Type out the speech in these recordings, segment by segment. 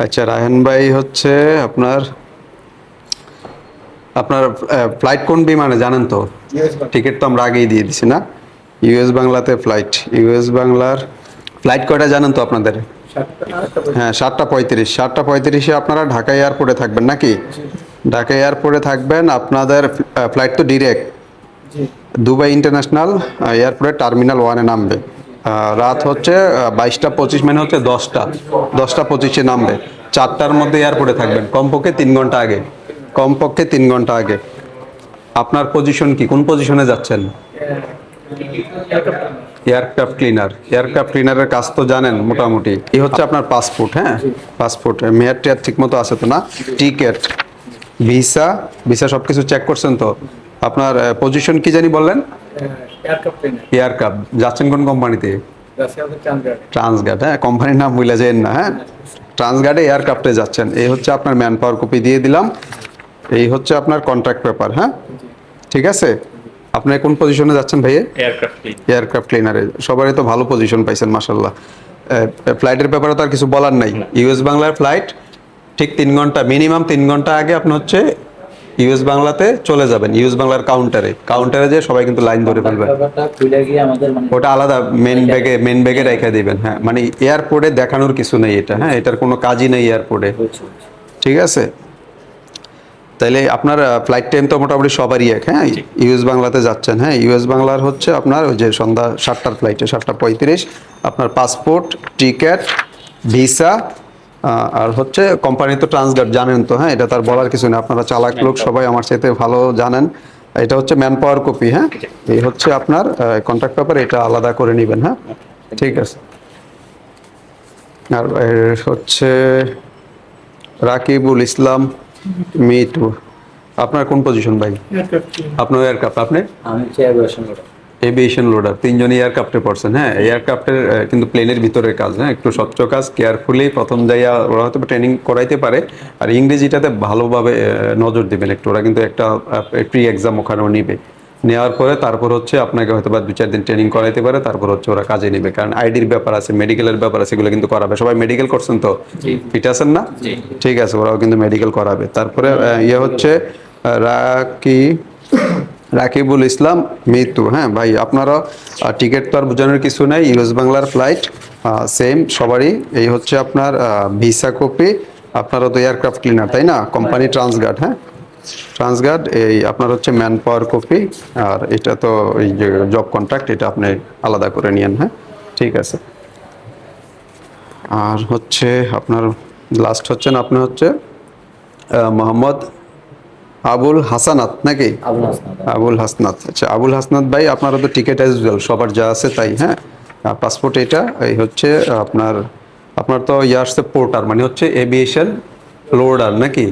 আচ্ছা, রায়হান ভাই হচ্ছে আপনার আপনার ফ্লাইট কোন বিমানে জানেন তো? টিকিট তো আমরা আগেই দিয়ে দিছি না? ইউএস বাংলাতে ফ্লাইট। ইউএস বাংলার ফ্লাইট কয়টা জানেন তো আপনাদের? হ্যাঁ, 7:35। 7:35-এ আপনারা ঢাকা এয়ারপোর্টে থাকবেন নাকি? ঢাকা এয়ারপোর্টে থাকবেন। আপনাদের ফ্লাইট তো ডিরেক্ট দুবাই ইন্টারন্যাশনাল এয়ারপোর্টে টার্মিনাল 1-এ নামবে। রাত হচ্ছে 22:25, মানে হচ্ছে 10:25-এ নামবে। 4টার মধ্যে এয়ারপোর্টে থাকবেন, কমপক্ষে 3 ঘন্টা আগে। কমপক্ষে 3 ঘন্টা আগে। আপনার পজিশন কি? কোন পজিশনে যাচ্ছেন? Aircraft cleaner. এয়ারক্রাফট ক্লিনারের কাজ তো জানেন মোটামুটি। এই হচ্ছে আপনার পাসপোর্ট। হ্যাঁ, পাসপোর্ট মেয়াদ টেয়াদ ঠিক মতো আছে তো না? টিকেট, ভিসা, ভিসা সব কিছু চেক করছেন তো? আপনার পজিশন কি জানি বললেন? এয়ারক্রাফট যাচ্ছেন কোন কোম্পানিতে? ট্রান্সগার্ড। হ্যাঁ, কোম্পানির নাম ভুলে যাবেন না। হ্যাঁ, ট্রান্সগার্ডে এয়ারক্রাফটে যাচ্ছেন। এই হচ্ছে আপনার ম্যান পাওয়ার কপি দিয়ে দিলাম। এই হচ্ছে আপনার কন্ট্রাক্ট পেপার। হ্যাঁ, ঠিক আছে। আপনি কোন পজিশনে যাচ্ছেন ভাইয়া? এয়ারক্রাফট ক্লিনারে। সবারই তো ভালো পজিশন পাইছেন মাশাল্লাহ। ফ্লাইটের ব্যাপারে তো আর কিছু বলার নাই। ইউএস বাংলার ফ্লাইট ঠিক 3 ঘন্টা, মিনিমাম 3 ঘন্টা আগে আপনি হচ্ছে ইউএস বাংলাতে চলে যাবেন। ইউএস বাংলার কাউন্টারে যে সবাই কিন্তু লাইন ধরে ফেলবেন। ওটা আলাদা মেন ব্যাগে রেখে দিবেন। হ্যাঁ, মানে এয়ারপোর্টে দেখানোর কিছু নেই এটা। হ্যাঁ, এটার কোনো কাজই নেই এয়ারপোর্টে। ঠিক আছে। তাইলে আপনার ফ্লাইট টাইম তো মোটামুটি সবারই এক। হ্যাঁ, ইউএস বাংলাতে যাচ্ছেন। হ্যাঁ, ইউএস বাংলার হচ্ছে আপনার ওই যে সন্ধ্যা 7টার ফ্লাইটে 7:35 আপনার পাসপোর্ট, টিকেট, ভিসা, আর হচ্ছে কোম্পানি তো ট্রান্সগার্ড জানেন তো। হ্যাঁ, এটা তার বলার কিছু নেই। আপনারা চালাক লোক সবাই, আমার চাইতে ভালো জানেন। এটা হচ্ছে ম্যান পাওয়ার কপি। হ্যাঁ, এই হচ্ছে আপনার কন্ট্রাক্ট পেপার। এটা আলাদা করে নেবেন। হ্যাঁ, ঠিক আছে। আর হচ্ছে রাকিবুল ইসলাম মিটু। আপনার কোন পজিশন ভাই? আপনার এয়ারক্রাফট। আপনি? আমি হচ্ছে অ্যাভিয়েশন লোডার। Aviation loader. তিনজনই এয়ারক্রাফটে পড়ছেন। হ্যাঁ, এয়ারক্রাফটের কিন্তু প্লেনের ভিতরের কাজ। হ্যাঁ, একটু স্বচ্ছ কাজ, কেয়ারফুলি প্রথম যাইয়া ওরা হয়তো ট্রেনিং করাইতে পারে। আর ইংরেজিটাতে ভালোভাবে নজর দিবেন একটু। ওরা কিন্তু একটা প্রি এক্সাম ওখানেও নিবে। নেওয়ার পরে তারপর হচ্ছে আপনাকে হয়তো বা 2-4 দিন ট্রেনিং করাইতে পারে। তারপর হচ্ছে ওরা কাজে নিবে, কারণ আইডির ব্যাপার আছে, মেডিকেলের ব্যাপার আছে, এগুলো কিন্তু করাবে। সবাই মেডিকেল করছেন তো? ফিট আছেন না? ঠিক আছে, ওরাও কিন্তু মেডিকেল করাবে। তারপরে ইয়ে হচ্ছে রাকি রাকিবুল ইসলাম মিতু। হ্যাঁ ভাই, আপনারা টিকিট তো আর বোঝানোর কিছু নাই। ইউএস বাংলার ফ্লাইট সেম সবারই। এই হচ্ছে আপনার ভিসা কপি। আপনারও তো এয়ারক্রাফট ক্লিনার, তাই না? Company Transguard. হ্যাঁ, ট্রান্সগার্ড। এই আপনার হচ্ছে ম্যান পাওয়ার কপি। আর এটা তো এই যে জব কন্ট্রাক্ট, এটা আপনি আলাদা করে নিয়েন। হ্যাঁ, ঠিক আছে। আর হচ্ছে আপনার লাস্ট হচ্ছেন আপনি হচ্ছে মোহাম্মদ আবুল হাসানাত নাকি? আবুল হাসনাত। আচ্ছা, আবুল হাসনাত ভাই, আপনারও তো টিকিট অ্যাজ ওয়েল, সবার যা আছে তাই। হ্যাঁ, পাসপোর্ট এটা। এই হচ্ছে আপনার আপনার তো ইয়ে আসছে পোর্টার, মানে হচ্ছে এভিয়েশন লোডার নাকি?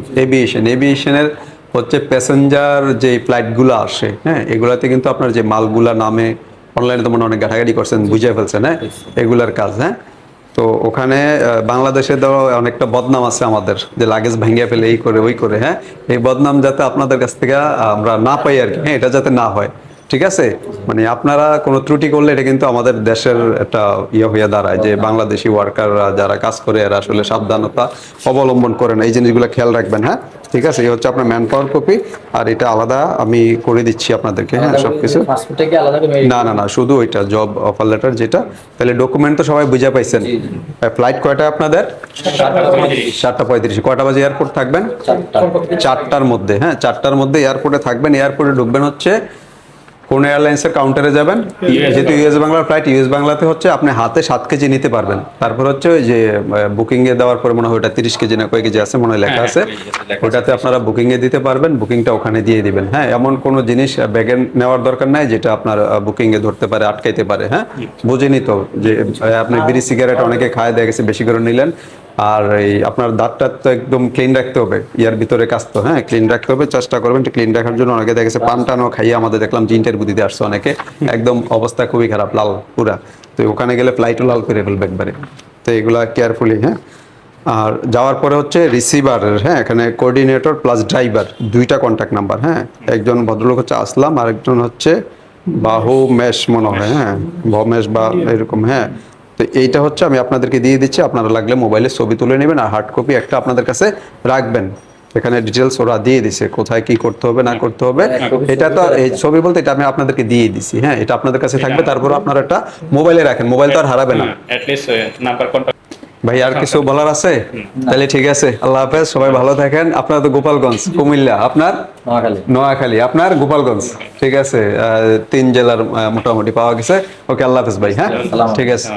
এভিয়েশনের হচ্ছে প্যাসেঞ্জার যে ফ্লাইটগুলো আসে, হ্যাঁ, এগুলাতে কিন্তু আপনার যে মালগুলা নামে অনলাইনে তো মনে অনেক ঘাটাঘাটি করছেন, বুঝে ফেলছেন। হ্যাঁ, এগুলার কাজ। হ্যাঁ, তো ওখানে বাংলাদেশে ধরো অনেকটা বদনাম আছে আমাদের, যে লাগেজ ভেঙে ফেলে এই করে ওই করে। হ্যাঁ, এই বদনাম যাতে আপনাদের কাছ থেকে আমরা না পাই আর কি। হ্যাঁ, এটা যাতে না হয়। ঠিক আছে। মানে আপনারা কোনো ত্রুটি করলে এটা কিন্তু আমাদের দেশের একটা ইয়ে হয়ে দাঁড়ায়, যে বাংলাদেশি ওয়ার্কাররা যারা কাজ করে এরা আসলে সাবধানতা অবলম্বন করে না। এই জিনিসগুলো খেয়াল রাখবেন। হ্যাঁ, ঠিক আছে। এই হচ্ছে আপনার ম্যান পাওয়ার কপি। আর এটা আলাদা আমি করে দিচ্ছি আপনাদেরকে। হ্যাঁ, সবকিছু। না না না, শুধু ওইটা জব অফার লেটার যেটা। তাহলে ডকুমেন্ট তো সবাই বুঝে পাইছেন। ফ্লাইট কয়টা আপনাদের? 7:35। কয়টা বাজে এয়ারপোর্ট থাকবেন? 4টার মধ্যে। হ্যাঁ, 4টার মধ্যে এয়ারপোর্টে থাকবেন। এয়ারপোর্টে ঢুকবেন হচ্ছে কোন এয়ারলাইন্সের কাউন্টারে যাবেন? যেহেতু ইউএস বাংলার ফ্লাইট, ইউএস বাংলাতে হচ্ছে আপনি হাতে 7 কেজি নিতে পারবেন। তারপর হচ্ছে ওই যে বুকিং এ দেওয়ার পরে মনে হয় ওটা 30 কেজি না কয় কেজি আছে মনে হয় লেখা আছে, ওটাতে আপনারা বুকিং এ দিতে পারবেন। বুকিংটা ওখানে দিয়ে দিবেন। হ্যাঁ, এমন কোনো জিনিস ব্যাগে নেওয়ার দরকার নাই যেটা আপনার বুকিং এ ধরতে পারে, আটকাইতে পারে। হ্যাঁ, বুঝেনি তো যে আপনি বিড়ি সিগারেট অনেকে খায়, দেখা গেছে বেশি করে নিলেন। আর এই আপনার দাঁতটা তো একদম ক্লিন রাখতে হবে। ইয়ার ভিতরে কাজ তো। হ্যাঁ, ক্লিন রাখতে হবে, চেষ্টা করবেন ক্লিন রাখার জন্য। অনেকে দেখা গেছে পান টানও খাইয়ে আমাদের দেখলাম যে ইন্টারভিউ দিতে আসছে অনেকে, একদম অবস্থা খুবই খারাপ, লাল পুরা। তো ওখানে গেলে ফ্লাইটও লাল করে ফেলবে একবারে। তো এগুলা কেয়ারফুলি। হ্যাঁ, আর যাওয়ার পরে হচ্ছে রিসিভারের, হ্যাঁ, এখানে কোঅর্ডিনেটর প্লাস ড্রাইভার 2টা কন্ট্যাক্ট নাম্বার। হ্যাঁ, একজন ভদ্রলোক হচ্ছে আসলাম, আরেকজন হচ্ছে বাহু মেশ মনে হয়। হ্যাঁ, ভমেশ বা এরকম। হ্যাঁ, তো এইটা হচ্ছে আমি আপনাদেরকে দিয়ে দিচ্ছি, আপনারা লাগলে মোবাইলে ছবি তুলে নেবেন আর হার্ড কপি একটা আপনাদের কাছে রাখবেন। এখানে ডিটেলস ওরা দিয়ে দিছে কোথায় কি করতে হবে না করতে হবে। এটা তো এই ছবি বলতে এটা আমি আপনাদেরকে দিয়ে দিছি, হ্যাঁ এটা আপনাদের কাছে থাকবে, তারপর আপনারা একটা মোবাইলে রাখেন, মোবাইল তো আর হারাবে না। At least number contact. ভাই আর কিছু বলার আছে? তাহলে ঠিক আছে, আল্লাহ হাফেজ, সবাই ভালো থাকেন। আপনার তো গোপালগঞ্জ, কুমিল্লা, আপনার নোয়াখালী, আপনার গোপালগঞ্জ, ঠিক আছে। 3 জেলার মোটামুটি পাওয়া গেছে। ওকে, আল্লাহ হাফেজ ভাই, হ্যাঁ ঠিক আছে।